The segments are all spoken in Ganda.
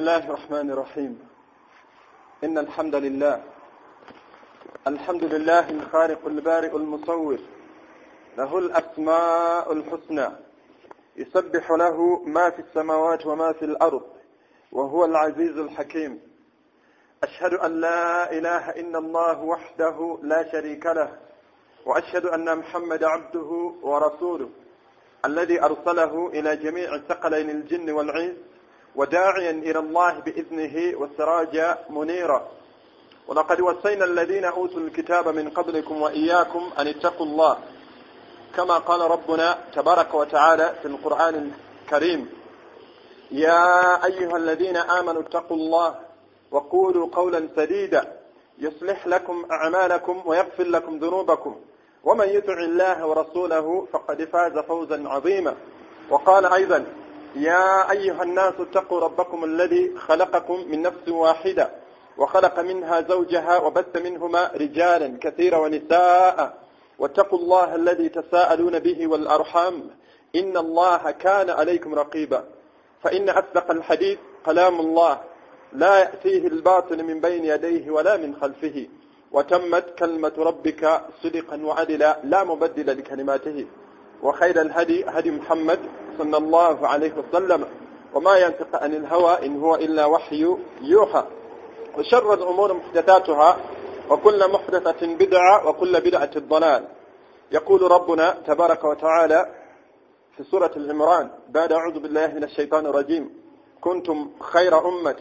بسم الله الرحمن الرحيم. إن الحمد لله الخالق البارئ المصور، له الأسماء الحسنى، يسبح له ما في السماوات وما في الأرض، وهو العزيز الحكيم. أشهد أن لا إله إلا الله وحده لا شريك له، وأشهد أن محمد عبده ورسوله الذي أرسله إلى جميع ثقلين الجن والإنس، وداعيا إلى الله بإذنه وسراجا منيرا. ولقد وصينا الذين أوتوا الكتاب من قبلكم وإياكم أن اتقوا الله، كما قال ربنا تبارك وتعالى في القرآن الكريم: يا أيها الذين آمنوا اتقوا الله وقولوا قولا سديدا يصلح لكم أعمالكم ويغفر لكم ذنوبكم، ومن يطع الله ورسوله فقد فاز فوزا عظيما. وقال أيضا: يا أيها الناس اتقوا ربكم الذي خلقكم من نفس واحدة وخلق منها زوجها وبث منهما رجالا كثيرا ونساء، واتقوا الله الذي تساءلون به والأرحام، إن الله كان عليكم رقيبا. فإن أصدق الحديث كلام الله، لا يأتيه الباطل من بين يديه ولا من خلفه، وتمت كلمة ربك صدقا وعدلا لا مبدل لكلماته. وخير الهدي هدي محمد صلى الله عليه وسلم، وما ينطق عن الهوى إن هو إلا وحي يوحى. وشر الأمور محدثاتها، وكل محدثة بدعة، وكل بدعة ضلال. يقول ربنا تبارك وتعالى في سورة العمران بعد أعوذ بالله من الشيطان الرجيم: كنتم خير أمة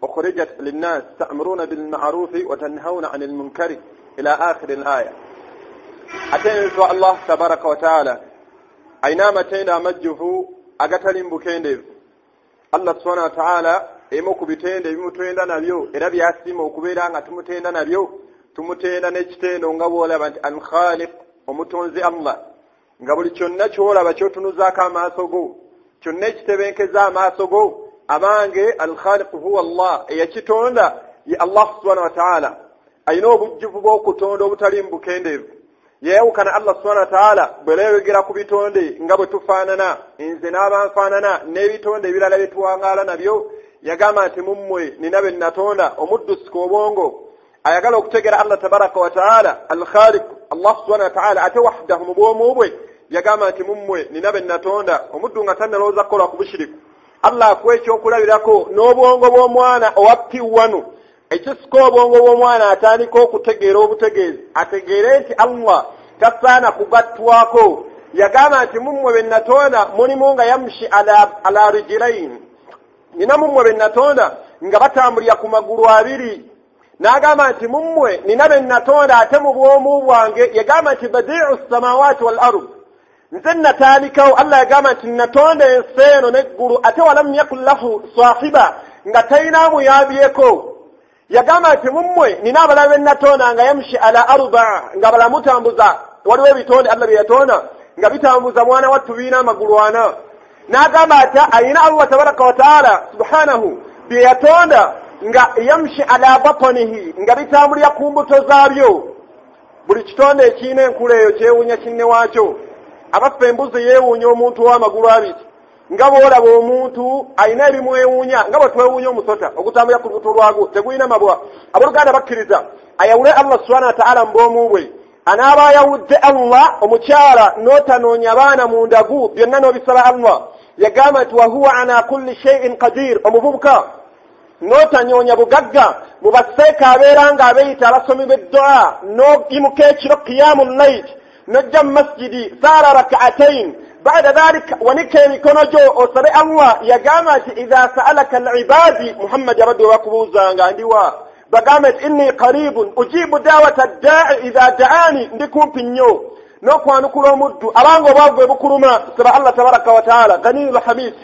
أخرجت للناس تأمرون بالمعروف وتنهون عن المنكر، إلى آخر الآية. أتينا إن شاء الله تبارك وتعالى أينما تينا مجه أقتل بكيندف الله سبحانه وتعالى إموك بتيندف يمتين نبيو إربي أسيم وكبيرا تمتين نبيو تمتين نجتين ونغبولا الخالق ومتونزي الله ngabuli kyonna kyolaba kyotunuzaako amaaso go, kyonna ekitebenkeza amaaso go, abange alkhaliq huwa Allah, eyakitonda ye Allah subhanahu wa ta'ala. Ayina obujjuvu bw'okutonda obutali mu bukendeevu. Yeewukana Allah subhanahu wa ta'ala bw'ereegera ku bitonde nga bwe tufaanana, nze n'abanfaanana n'ebitonde ebirala bye tuwangaala nabyo. Yagamba nti mummwe nina be natonda, omuddusi obwongo ayagala okutegera Allah tabaraka wa ta'ala alkhaliq Allah subhanahu wa ta'ala ate wahdahu mu bwomu bwe. Yagamba nti mummwe nina be natonda, omuddu nga tannalowooza kukola ku bushiriku. Allah akuwa ekyokulabirako n'obwongo bw'omwana owappiwanu, ekisika obwongo bw'omwana atandika okutegeera obutegeezi, ategeere nti Allah tasaana kugattwako. Yagamba nti mummwe be natonda mulimu nga yamshi ala rijlain, nina mummwe be natonda nga batambulira ku magulu abiri. N'agamba nti mummwe nina be natonda ate mu bwomu bwange. Yagamba nti badi'u samawati wal ard, nze natandikawo. Allah yagamba nti natonda ensi eno n'eggulu, ate walam yakun lahu sahiba, nga talina muyabyeko. Yagamba nti mummwe nina abalala be natonda nga yamshi ala arba, nga balamutambuza. Waliwo ebitonde Allah bye yatonda nga bitambuza mwana wattu biina amagulu ana. N'agamba ati ayina Allah tabaraka wa ta'ala subhanahu bye yatonda nga yamshi ala batnihi, nga bitambulira ku mbuto zaabyo. Buli kitonde ekiina enkula eyo kyewuunya kinne waakyo. Abaffe embuzi yeewuunya omuntu w'amagulu abiri, nga bw'olaba omuntu ayina ebimwewuunya nga bwe twewuunya omusota ogutambulira ku lubuto lwagwo tegulina mabwa. Abooluganda bakkiriza ayawule Allah subhanahu wa ta'ala mu bwomu bwe. Anaaba ayawudde Allah omukyala n'otanoonya abaana mu ndagu, byonna n'obisaba Allah. Yagamba nti wahuwa ala kulli shay'in qadir, omuvubuka n'otanyoonya bugagga mu baseeka abeera nga abeeyita abasomi b'eddu'a, n'oyimuka ekiro qiyamul layl, nojja mu masjidi saara rak'atayn, baada dhalika wanika emikono gyo osabe Allah. Yagamba nti idha sa'alaka al-ibadi, Muhammad abadde bakubuuzanga ndiwa, bagamba nti inni qaribun ujibu da'wata ad-da'i idha da'ani, ndi kumpi nnyo n'okwanukula omuddu abanga obwavu ebukuluma. Saba Allah tabaraka wa ta'ala ganiyul hamid,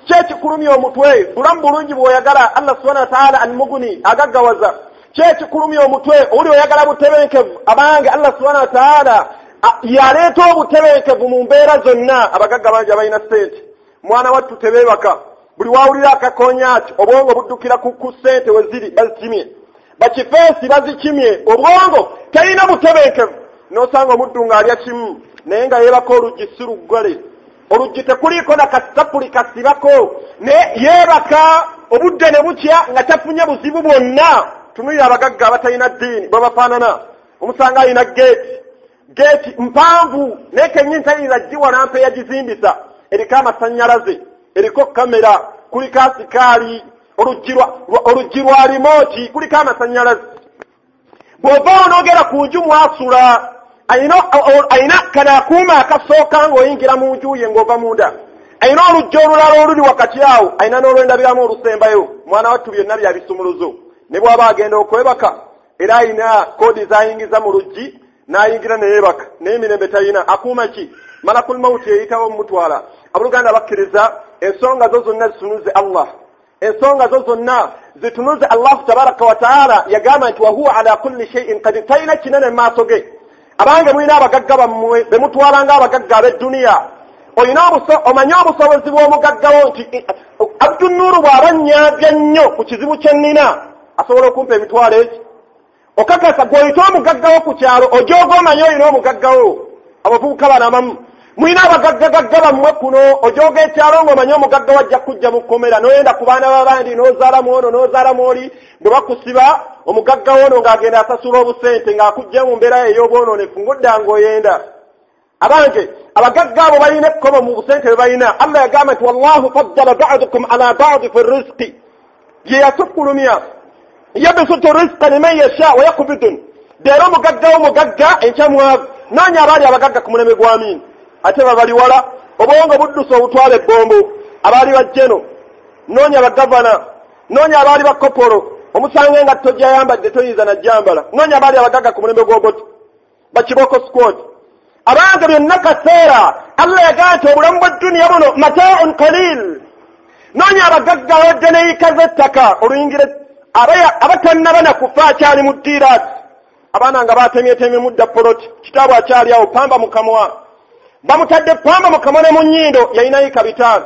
kyekikulumya omutwe bulamu bulungi bw'oyagala Allah subhanahu wa ta'ala almuguni agaggawaza. Kyekikulumya omutwe oli oyagala butebenkevu, abange Allah subhanahu wa ta'ala yaleeta obutebenkevu mu mbeera zonna. Abagagga bangi abalina ssente, mwana wattu tebeebaka, buli wawulira akakonyaati obwongo buddukira ku ssente we ziri bazikimye, bakifeesi bazikimye, obwongo talina butebenkevu. N'osanga omuddu ng'alya kimu naye nga yeebaka oluggi si luggale, oluggi tekuliiko na kasapuli kasibako, ne yeebaka obudde ne bukya nga tafunye buzibu bwonna. Tunulira abagagga abatalina ddiini bwe bafaanana. Omusanga alina geeti mpanvu naye kennyini tayinza ggiwa lampa eyagizimbisa. Eriko amasannyalaze, eriko kamera, kuliko asikaali, oluggi lwa remote, kuliko amasannyalaze. Bw'ovaawo n'ogera ku nju mwasula, ayina kana akuuma akasooka ng'oyingira mu nju ye ng'ova munda. Ayina oluggi olulala oluli wakati awo, ayina n'olwendabiramu olusembayo. Mwana wattu byonna bya bisumuluzo. Ne bw'aba agenda okwebaka, era ayina koodi z'ayingiza mu luggi, n'ayingira ne yeebaka. Naye emirembe talina. Akuuma ki? Malakul mawuti eyitawo mutwala. Abooluganda bakkiriza ensonga zo zonna zitunuze Allah. Ensonga zo zonna zitunuze Allah tabaraka wa taala. Yagamba nti wahuwa ala kulli shay'in qadir. Talina kinene mu maaso ge. Abange mulina abagagga bammwe be mutwalanga abagagga ab'edduniya. Omanyi obusobozi bw'omugaggawo nti Abdunnuru bw'abannyabya nnyo ku kizibu kye nnina asobola okumpa emitwalo eki. Okakasa gw'oyita omugaggawo ku kyalo ojooga omanyi olina omugaggawo. Abavubuka bano abamu mulina abagaggagagga bammwe kuno ojooga ekyalo ng'omanyi omugagga wajja kujja mu kkomera n'oyenda ku baana b'abandi n'ozaalamu ono n'ozaalamu oli bwe bakusiba omugagga ono ng'agenda asasula obusente ng'akujja mu mbeera ey'obwonoonefu ng'odda ng'oyenda. Abange abagagga abo balina ekkobo mu busente bwe balina. Allah yagamba nti wallahu faddala ba'dukum ala ba'di fi rizqi. Ye yasukkulumya yabsutu rizqa liman yasha wa yaqbidu. Deero omugagga enkyamuwavu. Noonya abaali abagagga ku muleme gw'Amin. Ate babali wala obwongo buddusa obutwala ebbombo. Abaali bajjeno. Noonya bagavana. Noonya abaali bakopolo. Omusange nga tojayambadde toyinza najjambala. Noonya abaali abagagga ku muleme gw'Obote. Bakiboko squad. Abange byonna kaseera Allah yagamba nti obulamu bw'edduniya buno mataa'un qalil. Noonya abagagga wadde n'eyika z'ettaka oluyingire abatannaba na kufa akyali mu ddiiraati. Abaana nga batemyetemye mudda poloti kitaabwe akyali awo pamba mu kamwa. Bamutadde pamba mu kamwa ne mu nnyindo yalinayo kabitaano.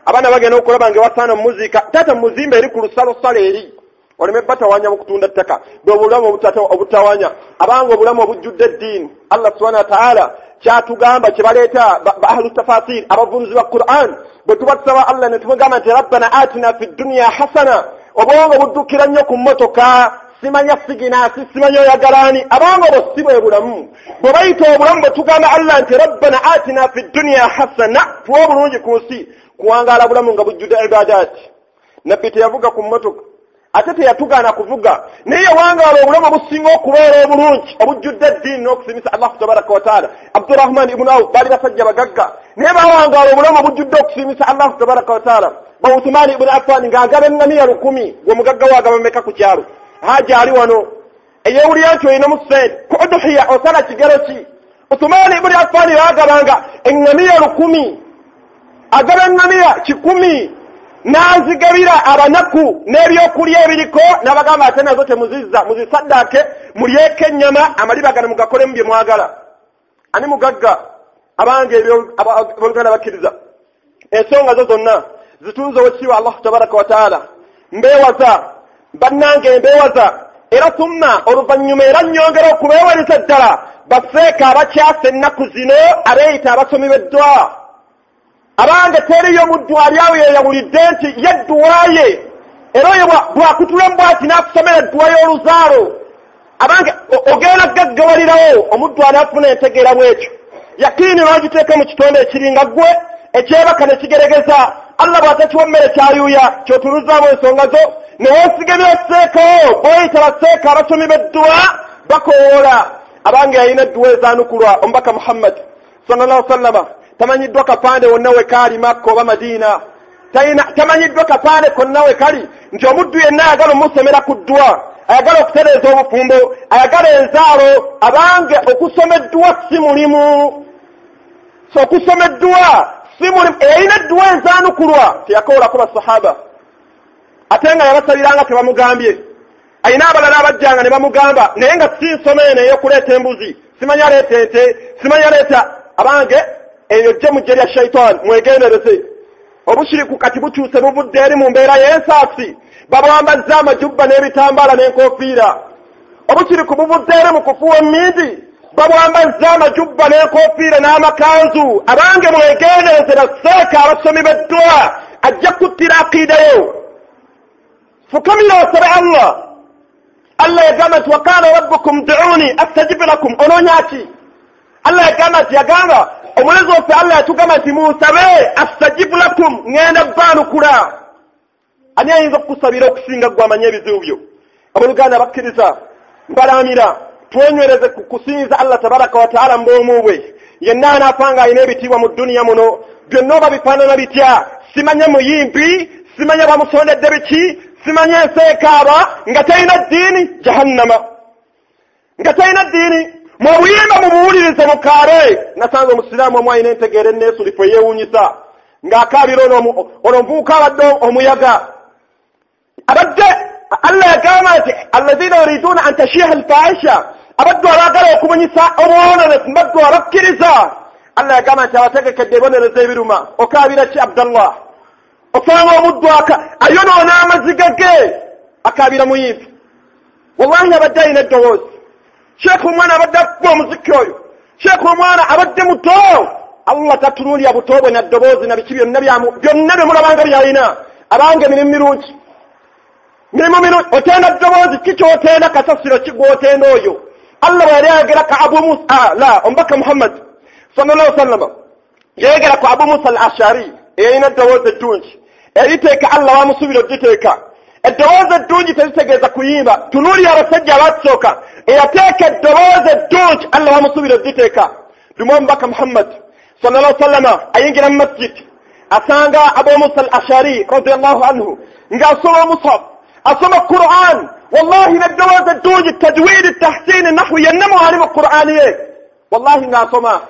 Abaana bagenda okulaba ng'ewasaana mu muziika taata mu muzimba eri ku lusalosalo eri oleme batawanya mu kutunda ttaka bwe obulamu obutawanya. Abanga obulamu obujjudde eddiini Allah subhanahu wa ta'ala kyatugamba kye baleeta ahlu tafasir abavunuzi ba Qur'an bwe tubasaba Allah ne tumugamba nti rabbana atina fid dunya hasana. Obwongo buddukira nnyo ku mmotoka simanya siginasi simanya oyagalaani. Abange obwo si bwe bulamu. Bwe bayita obulamu bwe tugamba Allah nti rabbana atina fid dunya hasana tuwa obulungi ku nsi kuwangaala bulamu nga bujjudde ibadaati. Nabbi teyavuga ku mmotoka ate teyatugaana kuvuga naye yawangaala obulamu obusinga okubeera obulungi obujjudde eddiini n'okusimisa Allah tabaraka wa taala. Abdurrahman ibn Awf baali basajja bagagga naye bawangaala obulamu obujjudde okusimisa Allah tabaraka wa taala. Uthman ibn Affan ng'agaba eŋŋamiya 1000 gwe mugagga waagaba meka ku kyalo. Haja ali wano eyeewulira nti olina mu ssente ku uduhiya osala kigero ki. Uthman ibn Affan yaagabanga eŋŋamiya 1000 agaba eŋŋamiya 100 n'azigabira abanaku n'ebyokulya ebiriko n'abagamba ate nazo temuzizza muzisaddaake mulyeko ennyama amaliba gano mugakolemu bye mwagala. Ani mugagga abange abooluganda bakkiriza ensonga zo zonna zitunze owekiibwa Allah tabaraka wa taala. Mbeewaza bannange mbeewaza era summa oluvannyuma era nnyongera okubeewalisa ddala bafeeka abakyasa ennaku zino abeeyita abasomi b'eddwa. Abange teriyo mu ddwali awo yeyawulidde nti yeddwaye era oyo bwakutula mbwati n'akusomera eddwa y'oluzaalo. Abange ogenda gaggawalirawo omuddu anaafuna entegeera bwekyo yakiini lwagiteeka mu kitonde ekiringa ggwe ekyebaka ne kigeregeza. Allah bw'atakiwa mmere kyayuuya ky'otuluzaamu ensonga zo ne weesiga by'osseekawo bw'oyita baseeka abasomi b'eddwa bakowoola. Abange yalina eddwa ezaanukulwa omubaka Muhammad sallallahu alaihi wasallam tamanyiddwa kapande wonna we kaali Makka oba Madiina. Tamanyiddwa kapande konna we kali nti omuddu yenna ayagala omusomera ku ddwa ayagala okutereeza obufumbo ayagala enzaalo. Abange okusoma eddwa si mulimu. So okusoma eddwa si mulimu. Eyalina eddwa ezaanukulwa teyakoolako basahaba ate nga yabasabiranga tebamugambye. Ayina abalala abajjanga ne bamugamba naye nga si nsoma eno ey'okuleeta embuzi simanya leeta ente simanya leeta. Abange eyo gye mujje lya shayitaani mwegendereze. Obushiriku kati bukyuse buvudde eri mu mbeera y'ensaasi babwambazza amajubba n'ebitambaala n'enkofiira. Obushiriku buvudde eri mu kufuwa emmindi babwambazza amajubba n'enkofiira n'amakanzu. Abange mwegendereze baseeka abasomi b'eddwa ajja kuttira akiidayo. fukamira osabe Allah yagamba nti waqala rabbukum du'uni astajib lakum ononyaki Allah yagamba omulezi waffe Allah yatugamba nti musabe astajib lakum ngenda banukula ani ayinza okukusabira okusinga gwe amanye ebizibu byo abooluganda bakkiriza mbalamira twenywereze kusinza Allah tabaraka wa taala mbwomu bwe yenna anaafanga alina ebitiibwa mu dduniya muno byonna oba bifaanana bitya simanye muyimbi simanye bamusondedde biki simanye enseekaaba nga talina ddiini jahannama nga talina ddiini mwebuyimba mubuwulirize mukaale nasanze omusiraamu omu alina entegeera enneesulifu eyeewuunyisa ng'akaabira ono nvuuka abadde omuyaga abadde Allah yagamba nti alladhina yuriduna an tashiha alfahisha abaddu abaagala okubunyisa obwononefu mbaddu abakkiriza Allah yagamba nti abategekedde ebibonerezo ebiruma okaabira ki Abdallah osanga omuddu ayonoona amaziga ge akaabira muyimbi wallahi abadde alina eddoboozi sheekh omwana abadde akuba omuziki oyo sheekh omwana abadde muto Allah tatunuulya buto bwe na ddoboozi na biki byonna bye mulabanga byalina abange emirimu mirungi otenda ddoboozi kikyotenda kasasiro kigwotenda oyo Allah bwe yali ayogera ka Abu Musa omubaka Muhammad sallallahu alaihi wasallam yayogera ku Abu Musa al-Ashari eyalina eddoboozi eddungi eriteeka Allah wamusuubira ogiteeka eddoboozi eddungi teritegeeza kuyimba tunuuli abasajja abatusooka eyateeka eddoboozi eddungi Allah wamusuubira ogiteeka lumu omubaka Muhammad sallallahu alaihi wasallam ayingira mu masjid asanga Abu Musa al-Ashari radiyallahu anhu ng'asoma omushaf asoma Qur'an wallahi n'eddoboozi eddungi tajwid tahsin nahwu yennamu ali mu Qur'an ye wallahi ng'asoma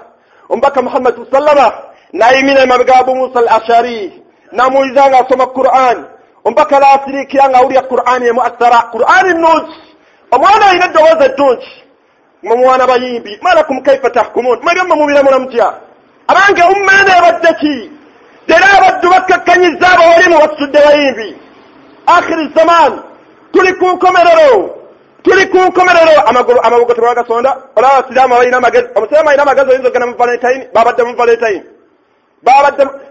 omubaka Muhammad sallama nayimina emabega Abu Musa al-Ashari namuwuliza ng'asoma Qur'an omubaka laasiriikira ng'awulira Qur'an ye mu'assara Qur'an nnungi omwana alina eddoboozi eddungi mumwana bayimbi malakum kaifa tahkumun mwebyo mubiramula mutya abange ummeene abadde ki era abaddu bakkakkanyiza abawalimu basitudde bayimbi akhiri zaman tuli ku nkomerero amabugo tebagasonda olaba abasiraamu balina amagezi omusiraamu alina amagezi oyinza ogenda mu valentine babadde mu valentine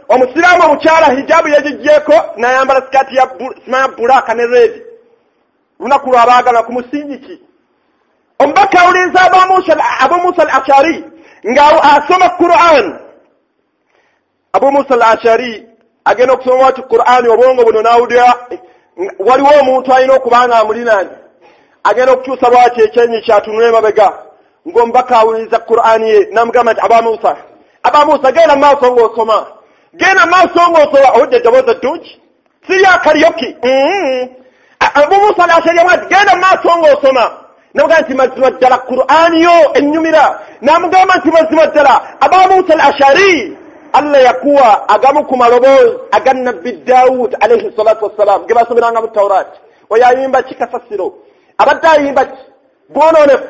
omusiraamu omukyala hijabu yegijjeeko nayambala sikati ya bulaka ne red lunaku lwabaagala ku musingi ki omubaka awuliza Abu Musa al-Ashari nga asoma Qur'an Abu Musa al-Ashari agenda okusoma wati Qur'an obwongo buno nawulira waliwo omuntu alina okubanga amulinaanye agenda okukyusa bwati ekyenyi kyatunula emabega ng'omubaka awuliriza Qur'an ye namugamba nti Aba Musa genda maaso ng'osoma owudde eddoboozi eddungi siri akaryoki Abu Musa al-Ashari amwati genda maaso ng'osoma namugamba nti mazima ddala Qur'an yo ennyumira namugamba nti mazima ddala Aba Musa al-Ashari Allah yakuwa agamu ku maloboozi aga Nabbi Daawud alayhi salatu wassalam ge basomeranga mu Tawraati oyo ayimba kikasasiro abadde ayimba bwononefu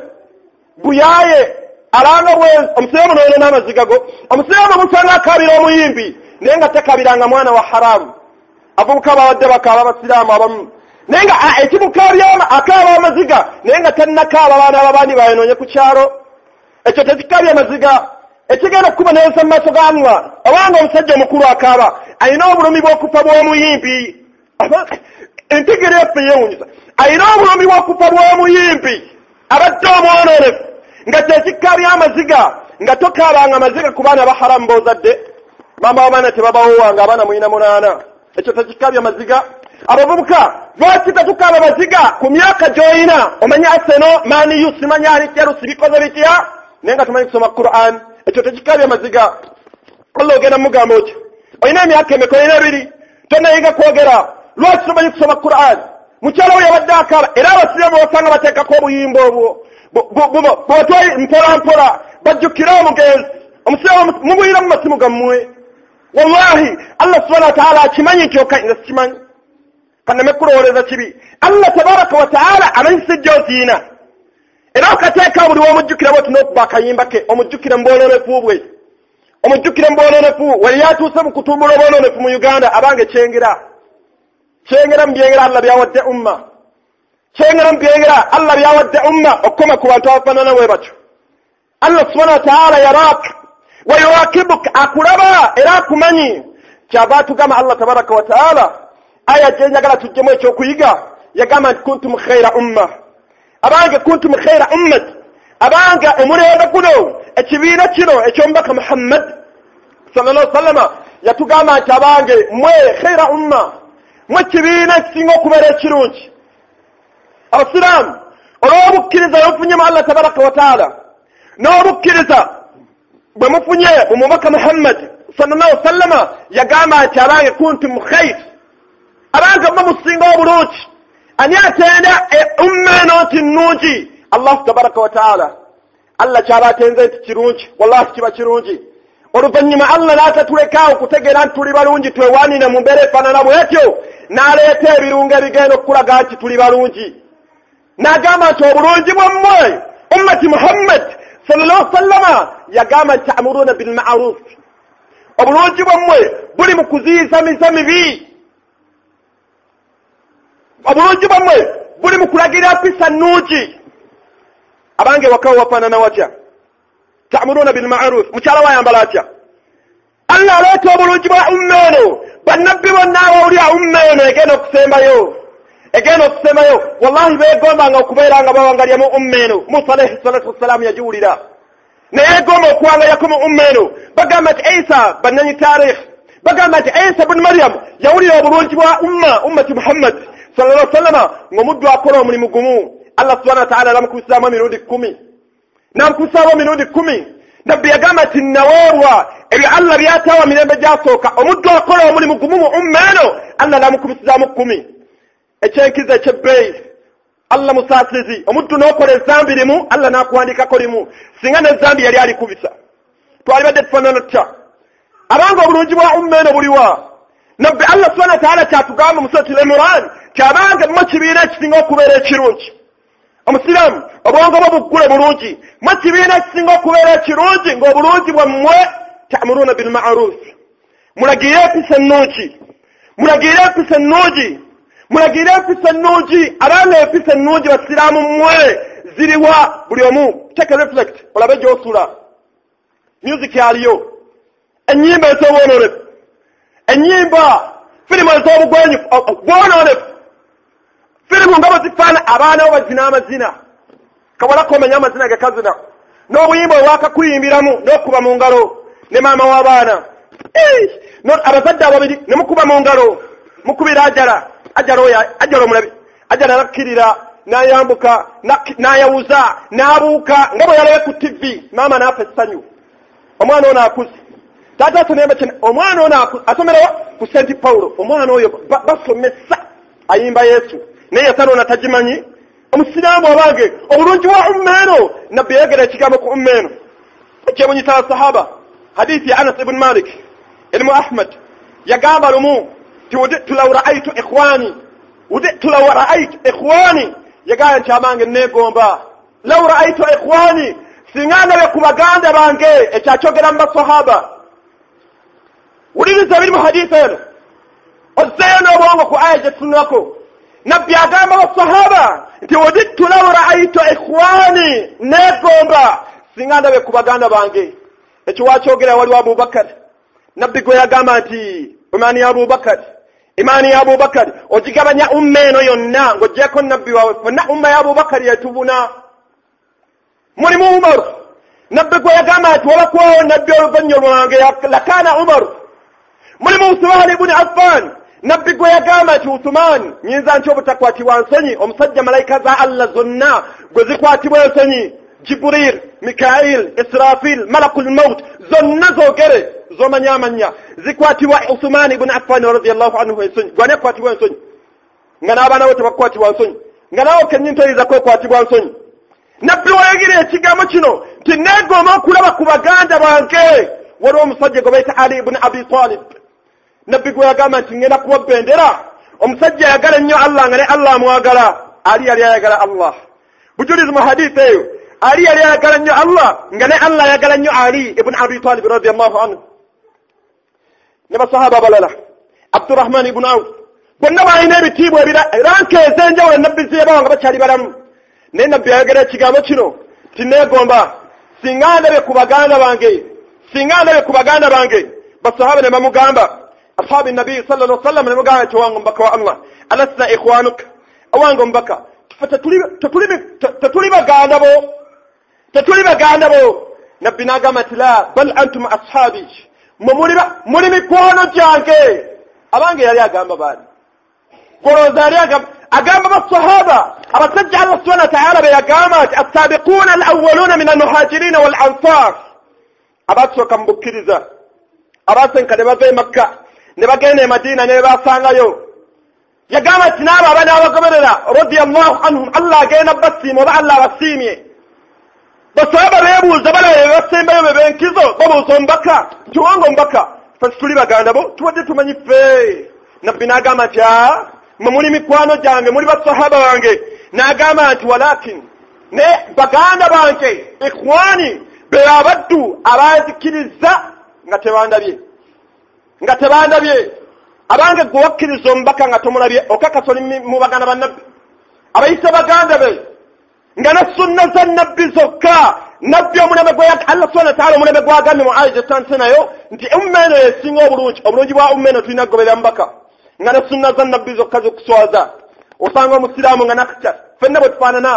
buyaaye alanga bwezi omusiraamu noyona n'amaziga go omusiraamu musanga akaabira omuyimbi naye nga takabiranga mwana wa haramu abavubuka babadde bakaaba abasiraamu abamu naye nga ekimukaabya akaaba amaziga naye nga tannakaaba abaana ababandi bayinoonye ku kyalo ekyo tekikaabya amaziga ekigenda okuba neza mu maaso ga Allah obanga omusajja omukulu akaaba alina obulumi bw'okufa bw'omuyimbi entegere yaffe yeewunyisa alina obulumi bw'okufa bw'omuyimbi abadde omwononefu nga tekikaabya amaziga nga tokaabanga amaziga ku baana baharamu b'ozadde mama w'abaana tebabawowanga abaana mulina 8 ekyo tekikaabya amaziga abavubuka lwaki tetukaaba amaziga ku myaka gy'olina omanya Arsenal Man U simanya ali Chelsea bikoze bitya naye nga tumanyi kusoma Qur'an ekyo tekikaabya amaziga Allah ogenda mugamba otyo olina emyaka emeka olina 2 tonayiga kwogera lwaki tomanyi kusoma Qur'an mukyala we yabadde akaaba era abasiraamu basanga bateekako obuyimba obwo bwotwayi mpolampola bajjukire omugenzi omusiraamu mubuyira mu masimu gammwe wallahi Allah subhanahu wa ta'ala akimanyi nti okainza sikimanyi kaname kulowooleza kibi Allah tabaraka wa ta'ala amanyi sijjooziina era okateeka buli w'omujjukira bwe tunokuba akayimba ke omujjukire mboononefu bwe omujjukire mboononefu wali yatuuse mu kutumbula obwononefu mu Uganda abange kyengera mbyengera Allah byawadde umma kyengera mbyengera Allah byawadde umma okukoma ku bantu abafaanana bwe batyo Allah subhanahu wa ta'ala yaraaka wa yurakibuka akulaba era akumanyi kyava atugamba Allah tabaraka wa ta'ala aya jenjagala tujjemu ekyokuyiga yagamba nti kuntum khaira umma abange kuntum khaira ummat abanga omulembe guno ekibiina kino ekyomubaka Muhammad sallallahu alaihi wasallam yatugamba nti abange mwe khaira umma mwe kibiina ekisinga okubeera ekirungi abasiraamu olw'obukkiriza n'obufunye mu Allah tabaraka wa taala n'obukkiriza bwe mufunye mu mubaka Muhammad sallallahu alaihi wasallam yagamba nti abange kuntum khair abange mwe musinga obulungi ani atenda umma eno nti nnungi Allah tabaraka wa taala Allah kyaba atenze nti kirungi wallahi kiba kirungi oluvannyuma Allah n'atatulekaawo kutegeera nti tuli balungi twewaanine mu mbeera efaanana bwetyo n'aleeta ebirungo ebigenda okulaga nti tuli balungi n'agamba nti obulungi bwammwe ummati Muhammad sallallahu alaihi wasallam yagamba nti ta'muruna bil ma'ruf obulungi bwammwe buli mu kuziyiza mibi obulungi bwammwe buli mu kulagira mpisa nnungi abange wakawo wafaanana watya ta'muruna bil ma'ruf mukyala wayambala atya Allah aleeta obulungi bwa umma eno bannabbi bonna abawulira umma eno egenda okusembayo wallahi beegombanga okubeera nga bawangalyamu umma eno Musa alayhi salatu wassalamu yagiwulira naye egomba okuwangalyako mu umma eno bagamba nti Isa bannanyi taarikh bagamba nti Isa ibn Maryam yawulira obulungi bwa ummati Muhammad sallallahu alaihi wasallam ng'omuddu akola omulimu gumu Allah subhanahu wa ta'ala namukubisaamu emirundi 10 namukubisaamu emirundi 10 nabbi yagamba nti naweerwa ebyo Allah byatawa mirembe gyasooka omuddu akola omulimu gumu mu umma eno Allah namukubisaamu 10 ekyenkiza ekyebbeeyi Allah musaasizi omuddu n'okola ezambi limu Allah n'akuwandikako limu singa n'ezambi yali alikubisa twalibadde tufaanana tutya abanga obulungi bwa umma eno buliwa nabbi Allah subhanahu wa ta'ala kyatugamba mu surati al-Imran kyabanga mu kibiina ekisinga okubeera ekirungi omusiraamu obwongo bwo buggule bulungi mu kibiina ekisinga okubeera ekirungi ng'obulungi bwammwe ta'muruna bil ma'ruf mulagire empisa ennungi abanga empisa ennungi basiraamu mmwe ziriwa buli omu take reflect olabe gy'osula music yaliyo ennyimba ez'obwononefu ennyimba firimu ez'obugwenyufu firimu nga bwe zifaana abaana bo bazina amazina kabalako omenya amazina gekazina n'obuyimba obwakakuyimbiramu n'okuba mu ngalo ne maama w'abaana abazadde ababiri ne mukuba mu ngalo mukubira ajala omulabi ajala nakkirira n'ayambuka n'ayawuza n'abuuka nga bwe yalabe ku TV maama n'afa essanyu omwana ono akuze taata asomera omwana ono asomerawo ku St. Paulo omwana oyo basomesa ayimba Yesu naye yasala ono tagimanyi omusiraamu abange obulungi bwa umma eno nabbi yayogera ekigambo ku umma eno ekyebunyisa abasahaba hadithi ya Anas ibn Malik elimu Ahmad yagamba lumu ti wudditu law ra'aytu ikhwani yagamba nti abange neegomba law ra'aytu ikhwani singa ndabe ku baganda bange ekyakyogera mu basahaba wuliriza ebiri mu hadithi eno ozzeeyo n'obwongo ku aya gye tutunako nabbi agamba basahaba nti wudditu law ra'aytu ikhwani neegomba singa ndabe ku baganda bange ekyo wakyogera waliwo Abubakar nabbi gwe yagamba nti imaani ya Abubakar ogigabanya umma eno yonna ng'oggyeko nabbi wawe fonna umma ya Abubakar yetubuna mulimu Umar nabbi gwe yagamba nti wabakwawo nabbi oluvannyuma lwange lakaana Umar mulimu Usman ibn Affan nabbi gwe yagamba nti Usman nyinza nti obutakwatibwa nsonyi omusajja malayika za Allah zonna gwe zikwatibwa ensonyi Jibril, Mikail, Israfil, Malakul Maut zonna zoogere zomanya amanya zikwatibwa Usman ibn Affan radiyallahu anhu ensonyi gwane kwatibwa ensonyi nga n'abaana bo tebakwatibwa nsonyi nga nawo kennyintoyiza kwatibwa nsonyi nabbi wayogera ekigambo kino nti neegomba okulaba ku baganda bange waliwo omusajja gwe bayita Ali ibn Abi Talib nabbi gwe yagamba nti ngenda kuwa bendera omusajja ayagala ennyo Allah nga ne Allah amwagala Ali yali ayagala Allah bujulizi mu hadithi eyo Ali yali ayagala nnyo Allah nga ne Allah ayagala nnyo Ali ibn Abi Talib radiyallahu anhu ne basahaba abalala Abdurrahman ibn Awf bonna balina ebitiibwa ranka ez'enjawulo nabbi zeebawa nga bakyali balamu naye nabbi ayogera ekigambo kino tineegomba singa ndabe ku baganda bange basahaba ne bamugamba ashabi nabi sallallahu alaihi wasallam ne mugawe to wango mbaka wa Allah alasna ikhwanuk awango mbaka tatuli baganda bo nabbi nagamba ati la bal antum ashabi muri mikwano gyange abange yali agamba bani koloza yali agamba basahaba abasajja Allah subhanahu wa ta'ala be yagamba ati as-sabiquna al-awwaluna min al-muhajirin wal-ansar abasoka mbukiriza abasenka ne bava Makka ne bagenda Madina ne basangayo yagamba ati nabo abana abagoberera radiyallahu anhum Allah agenda basimo ba Allah basimye basaba bebuuza balabe basembayo bebenkizo babuuza mbaka tuwango mbaka fasituli baganda bo tuwadde tumanyi ffe nabbi n'agamba nti muli mikwano gyange muli basahaba bange n'agamba nti walakin ne baganda bange ikhwani be abaddu abazikiriza nga tebandabye abange gwe wakkiriza omubaka nga tomulabye okakasa oli mu baganda bannabbi abayise baganda be nga na sunna za nabbi zokka nabbi omuleme gwe Allah subhanahu wa ta'ala omuleme gwagambye mu aya gyetantenayo nti ummeno yesinga obulungi bwa ummeno tulina kugoberera mbaka nga na sunna za nabbi zokka zokuswaza osanga omusiraamu nga nakta fenna bwe tufaanana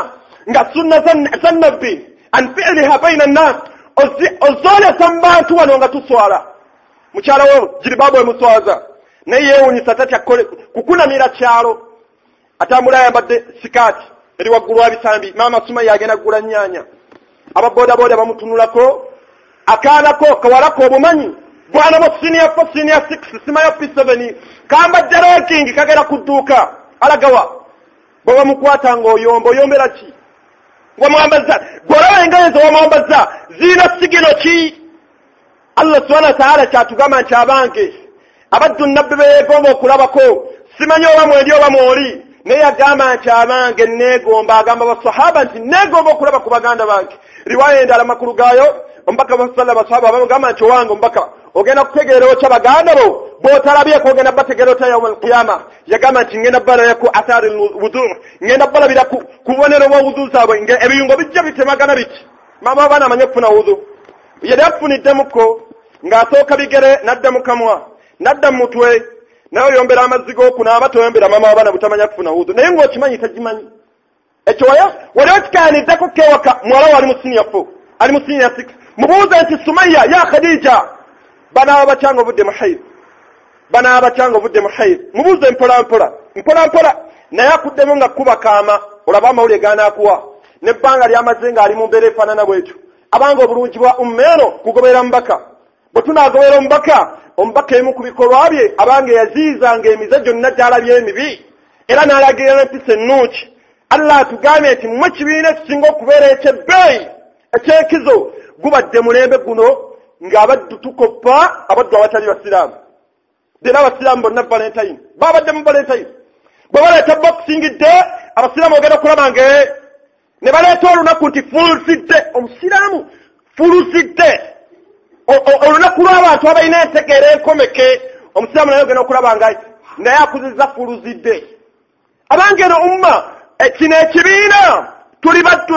nga sunna za nabbi an fi'liha baina an-nas ozolesa mu bantu wano nga tuswala mukyala we jiribabu emuswaza naye yeewunyisa tatya kukunamira kyalo atambula ayambadde sikaati eri waggulu wa bisambi maama Sumaya agenda kugula nnyaanya ababoodabooda bamutunulako akaanako kawalako obumanyi bwana mu senior 6 simayo P7 kambadde ranking kagera ku dduuka alagawa bwe bamukwata ng'oyombera ki wamwambaza gwolaba engoye zewamwambaza zirina sigino ki Allah subhanahu wa ta'ala kyatugamba nti abange abaddu nabbi beegomba okulabako simanyi oba mweri oba mwoli naye agamba nti abange neegomba agamba basahaba nti neegomba okulaba ku baganda bange riwaya endala makulu gaayo ombaka basallama basahaba bamugamba nti owange ombaka ogenda kutegeera otya baganda bo bootalabyeeko ogenda bategeera otya yawma alqiyama yagamba nti ngenda balabira ku athari wudu ngenda balabira ku bubonero bwa wudu zaabwe ebiyungo bijja bitemagana biti maama abaana amanye kufuna wudu yali afuniddemuko ng'asooka bigere nadda mu kamwa nadda mu mutwe naye oyombera amazzi g'okunaaba toyombera maama abaana butamanya kufuna wudu naye ng'okimanyi tagimanyi ekyo wali okikaaniddeko kewaka muwala wali mu senior 4 ali mu senior 6 mubuuze nti Sumaya ya Khadija banaaba bakyanga obudde mu hayir mubuuze mpola naye akuddemu nga kuba kaama olaba amawulire ganaakuwa nebbanga lyamaze ng'ali mu mbeera efaanana bwetyo abanga obulungi bwa ummeno kugoberera mbaka bwe tunaagobera omubaka emu ku bikolwa bye abange yaziizanga emize gyonna gy'alabye emibi era n'alagirira empisa ennungi Allah atugambye nti mmwe kibiina ekisinga okubeera ekyebbeeyi ekyekizo gubadde mulembe guno ng'abaddu tukoppa abaddu abatali basiraamu era abasiraamu bonna valentine babadde mu valentine bwe baleeta boxing day abasiraamu ogenda okulaba ne baleeta olunaku nti fuluzidde omusiraamu fuluzidde olunaku lw'abantu abalina entegeera enkomeke omusiraamu naye ogenda okulaba nga naye akuzizza fuluzidde abange eno umma kino ekibiina tuli baddu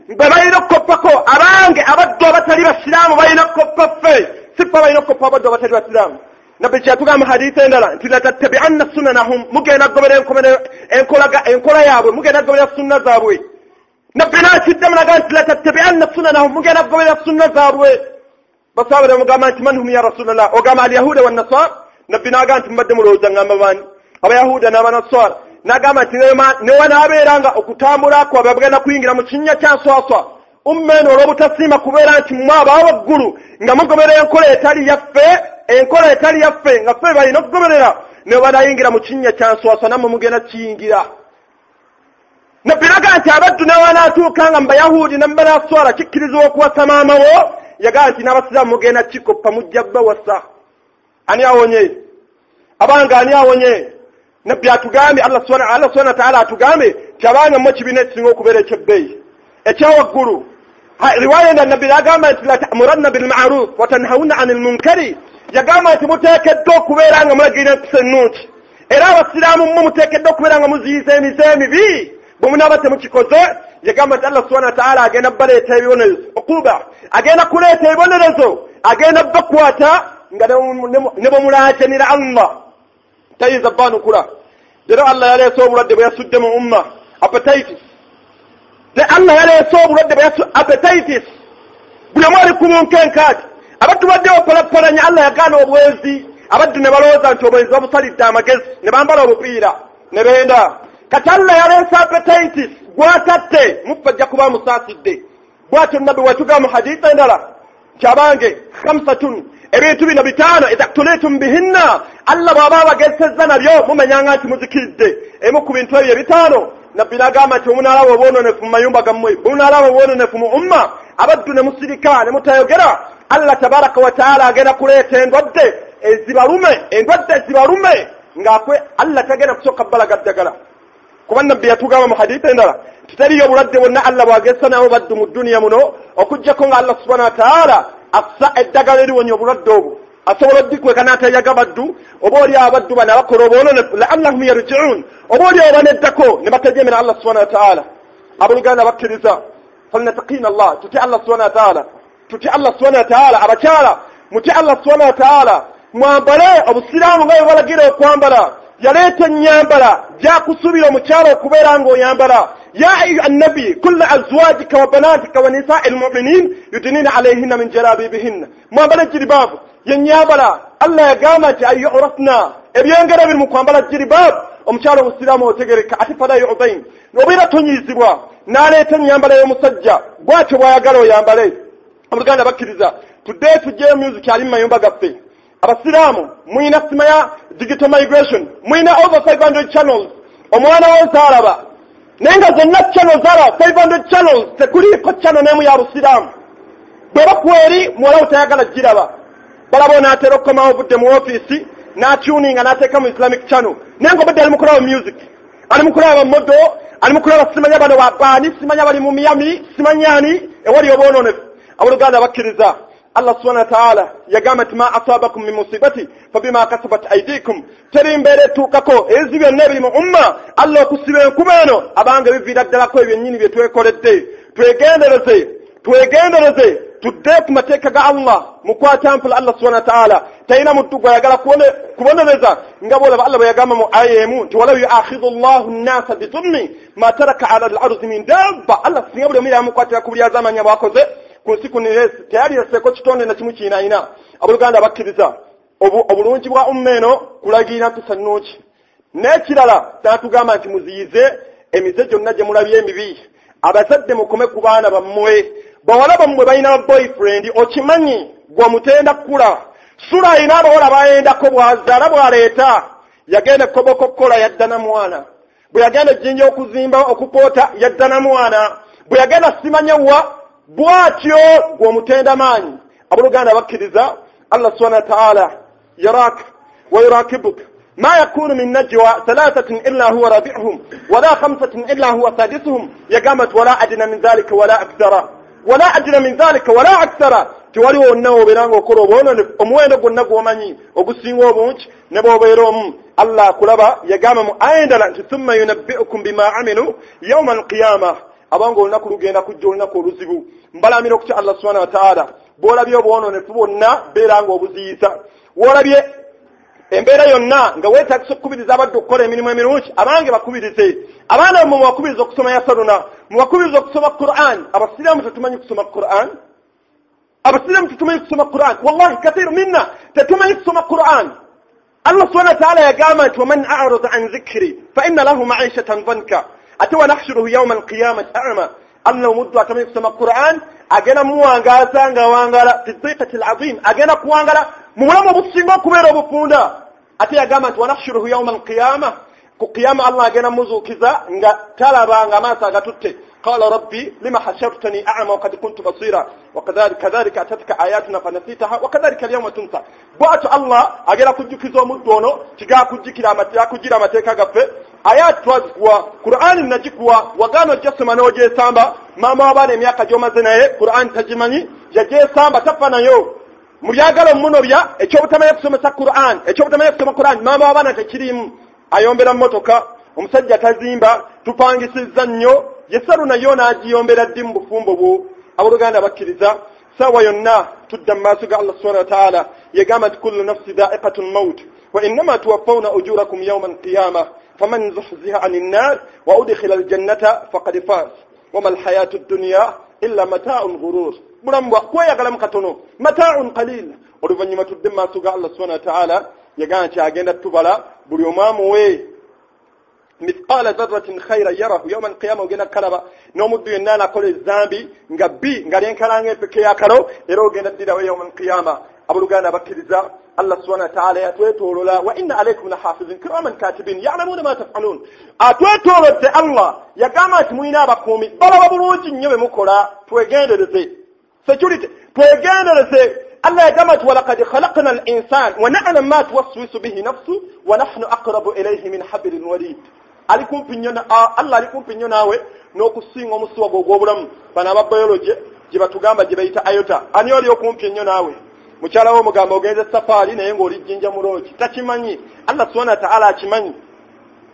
bebalina okukoppako abange abaddu abatali basiraamu balina okukoppa ffe sifa balina okukoppa abaddu abatali basiraamu nabbi kyatugamba hadisi endala nti latattabi'anna sunanahum mugenda gobera enkola yaabwe mugenda gobera sunna zaabwe nabbi nakiddemu naga nti latattabi'anna sunanahum mugenda gobera sunna zaabwe basaabire mugamba nti man hum ya rasulallah ogamba alyahuda wannasara nabbi naga nti mbadde mulowooza ngamba baani abayahuda n'abanaswara n'agamba nti newanaabeeranga okutambula kwabwe bagenda kuyingira mu kinnya kya nswaswa ummeno olw'obutasiima kubeera nti mmwe abaawaggulu nga mugobera enkola etali yaffe nga ffe balina okugoberera ne banayingira mu kinnya kya nswaswa nammwe mugenda kiyingira nabbi naga nti abaddu newanatuukanga mu bayahudi ne mu banaswara kikkirizibwa okuwasa maamawo yagaa nti n'abasiraamu mugenda kikoppa mujja bawasa ani awonye abanga ani awonye nabbi atugambye Allah subhanahu wa ta'ala atugambye kyabanga mu kibiina ekisinga okubeera ekyebbeeyi ekyawaggulu riwaya enda nabbi agamba nti la ta'muranna bil ma'ruf wa tanhawunna 'anil munkari yagamba nti muteekeddwa okubeera nga mulagirira empisa ennungi era abasiraamu mmwe muteekeddwa okubeera nga muziyiza emize emibi bwemunaba temukikoze yagamba nti Allah subhanahu wa ta'ala agenda baleeta ebibonerezo okuba agenda kuleeta ebibonerezo agenda bakwata nga ne bwemulaajanira Allah tayinza banukula leero Allah yaleese obulwadde bwe yasudde mu umma hepatitis Allah yaleese obulwadde bwe hepatitis buli omu ali ku munkenkaati abaddu baddewo palapalanya Allah yagaana obwezi abaddu ne balowooza nti obwezi babusalidde amagezi ne bambala obupiira ne benda kati Allah yaleese hepatitis gwatatte mufajja kuba musaasidde bwatyo nabbi watugamba mu hadiisi endala kyabange khamsatun ebintu bino bitaano idaktulitum bihinna Allah bw'aba abagezesezza nabyo mumenyanga nti muzikidde emu ku bintu ebyo bitaano nabbi n'agamba nti omunaalaba obwononefu mu mayumba gammwe omunaalaba obwononefu mu umma abaddu ne musirika ne mutayogera Allah tabaraka wa ta'ala agenda kuleeta endwadde ezibalume ng'akwe Allah tagenda kusooka bbalaga ddagala kuba nabbi yatugamba mu hadiisi endala titaliyo obulwadde bwonna Allah bw'agezesa nawo baddu mu dduniya muno okuggyako nga Allah subhanahu wa ta'ala assa eddagala eriwonya obulwadde obwo asobola oddikweka n'atayaga baddu oba oli abaddu bano abakola obwononefu la'allahum yarji'un oba oli abaneddako ne batajemera Allah subhanahu wa ta'ala abooluganda bakkiriza falnataqina Allah tutya Allah subhanahu wa ta'ala tutya Allah subhanahu wa ta'ala abakyala mutya Allah subhanahu wa ta'ala mwambale obusiraamu nga bwe balagira okwambala yaleeta ennyambala gyakusubira omukyala okubeera ng'oyambala ya ayuha nabi kulla azwajika wa banatika wa nisa'i almu'minin yudnina alayhinna min jalabibihinna mwambale jiribaabu yennyambala Allah yagamba nti ayurafna ebyengera biri mu kwambala jiribaabu omukyala obusiraamu otegereka ate fala yu'dain obeera tonyiizibwa n'aleeta ennyambala y'omusajja bw'atyo bw'ayagala oyambale abuluganda bakkiriza tudde tujjeyo music ali mu mayumba gaffe abasiraamu muyina sima ya digital migration muyina over 500 channels omwana wonse alaba naye nga zonna channels alaba 500 channels tekuliiko channel n'emu ya busiraamu bwe bakweri muwala utayagala giraba balaba onaatera okukomawo obudde mu ofiisi n'atuninga n'ateeka mu islamic channel naye nga obudde ali mu kulaba music ali mu kulaba modo ali mu kulaba simanya bano babaani simanya bali mu Miami simanyani ewali obwononefu abooluganda bakkiriza Allah subhanahu wa ta'ala yagamba nti ma asabakum min musibati fabima kasabat aydikum teri mbeere tuukako ebizibu byonna ebiri mu umma Allah okusiba enkuba eno abange biviira ddalako ebyo nnyini bye twekoledde twegendereze tudde ku mateeka ga Allah mukwata mpula Allah subhanahu wa ta'ala talina muntu gwayagala kubonereza nga bwolaba Allah bwe yagamba mu aya emu nti walaw yu'akhidhu Allahu an-nasa bizulmi ma taraka 'ala al-ardi min dabba Allah singa buli omu yamukwatira ku buli azamanya bwakoze kunsiku niresi tayari yaseko kitonde na kimu kinaina abuluganda bakkiriza obulungi bwa ummeno kulagira mpisa nnungi n'ekirala tatugamba nti muziyize emize gyonna gye mulabye emibi abazadde mukome ku baana bammwe bawala bammwe balina boyfriend okimanyi gwamutenda kula sula ayina abawala bayendako bwazaala bwaleeta yagenda koboko kukola yadda na mwana bwe yagenda ejjinja okuzimba okupoota yadda na mwana bwe yagenda simanyewa bwatyo gw'omutenda maanyi abooluganda bakkiriza Allah subhanahu wa ta'ala yarak wa yurakibuk ma yakunu min najwa thalathatin illa huwa rabi'uhum wala khamsatin illa huwa sadisuhum yagamba wala adna min dhalika wala akthara tiwali wonna obeeranga okola obwononefu omuwendo gwonna gw'omanyi ogusinga obungi ne bw'obeera omu Allah akulaba yagamba mu aya endala nti thumma yunabbi'ukum bima amilu yawma alqiyama abange olunaku lugenda kujja olunaku oluzibu mbalamira okutya Allah subhanahu wa ta'ala bw'olabye obwononefu bwonna beera nga obuziyiza w'olabye embeera yonna nga weetagisa okukubiriza abadde okukola emirimu emirungi abange bakubirize abaana mu bakubiriza okusoma yasaluna mu bakubiriza okusoma Qur'an abasiraamu tetumanyi kusoma Qur'an wallahi kathiru minna tetumanyi kusoma Qur'an Allah subhanahu wa ta'ala yagamba nti waman a'rada an dhikri fa inna lahu ma'ishatan dhanka ate wanahshuruhu yawma alqiyamati a'ma Allah muddu atamanyi kusoma Qur'an agenda muwangaza nga wangala fi dhiqati al'azim agenda kuwangala mu bulamu obusinga okubeera obufunda ate yagamba nti wanahshuruhu yawma alqiyama ku qiyama Allah agenda muzuukiza nga talabanga amaaso agatutte qala rabbi lima hashartani a'ma wa qad kuntu basira wa kadhalika atatka ayatuna fanasitaha wa kadhalika al-yawma tunsa bwatu Allah agenda kujjukiza omuddu ono tigakujjikira amateeka gaffe ayat twazikuwa Qur'an najikuwa wagano jasema n'ogyesamba mama w'abaana emyaka gy'omaze naye Qur'an tagimanyi yagyesamba tafa nayo mubyagala munobya ekyobutamanya kusomesa Qur'an mama w'abaana tekirimu ayombera mmotoka omusajja tazimba tupangisizza nnyo yesalu nayo n'agiyombera ddi mu bufumbo bwo abooluganda bakkiriza sawa yonna tudda mu maaso ga Allah subhanahu wa ta'ala yagamba nti kullu nafsi dha'iqatul maut wa innama tuwaffawna ujurakum yawma al-qiyamah faman zuhziha 'anil nar wa udkhila al-jannata faqad faz wama al-hayatu ad-dunya illa mata'un ghurur bulambwa kweyagala mu katono mata'un qalil oluvannyuma tudde mu maaso ga Allah subhanahu wa ta'ala yagamba nti agenda tubala buli omwamu we mithqala dharratin khayran yarahu yawma al-qiyamah ogenda kalaba n'omuddu yenna anakola ezambi nga bbi nga lyenkalanga empeke yakalo era ogenda ddirawo yawma al-qiyamah abooluganda bakkiriza Allah subhanahu wa ta'ala yatwetoolola wa inna alaykum lahafizin kiraman katibin ya'lamuna ma taf'alun atwetoolodde Allah yagamba nti mulina abakuumi balaba bulungi nnyo be mukola twegendereze security twegendereze Allah yagamba nti walaqad khalaqna al-insan wa na'lamu ma tuwaswisu bihi nafsu wa nahnu aqrabu ilayhi min hablil warid Allah ali kumpi nnyo naawe n'okusinga omusuwa gw'obulamu bano aba biology gye batugamba gye bayita iota ani oli okumpi nnyo naawe mukyala wo mugamba ogenze safari naye ng'oli jjinja mulooki takimanyi Allah subhanahu wa ta'ala akimanyi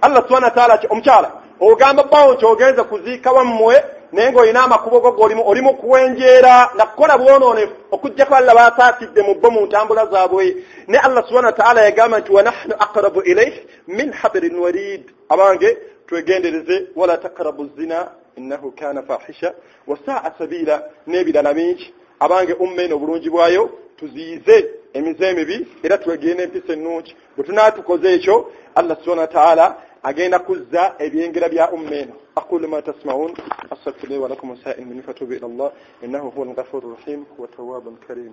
Allah subhanahu wa ta'ala omukyala ogamba bawo nti ogenze kuziika wammwe naye ng'olina amakubo go olimu kuwenjeera nakukola bwonoonefu okuggyako Allah baasaasidde mu bbo mu ntambula zaabwe ne Allah subhanahu wa ta'ala yagamba nti wa nahnu aqrabu ilayhi min hablil warid abange twegendereze wala taqrabu zina innahu kana fahisha wa sa'a sabila n'ebirala bingi abange ummeno bulungi bwayo tuziyize emize emibi era twegende empisa ennungi bwe tunaatukoze ekyo Allah subhanahu wa ta'ala agenda kuzza ebyengera bya ummeno aqulu ma tasma'un astaghfirullaha wa lakum wa sa'il min fatubu ila Allah innahu huwal ghafurur rahim wa tawwabun karim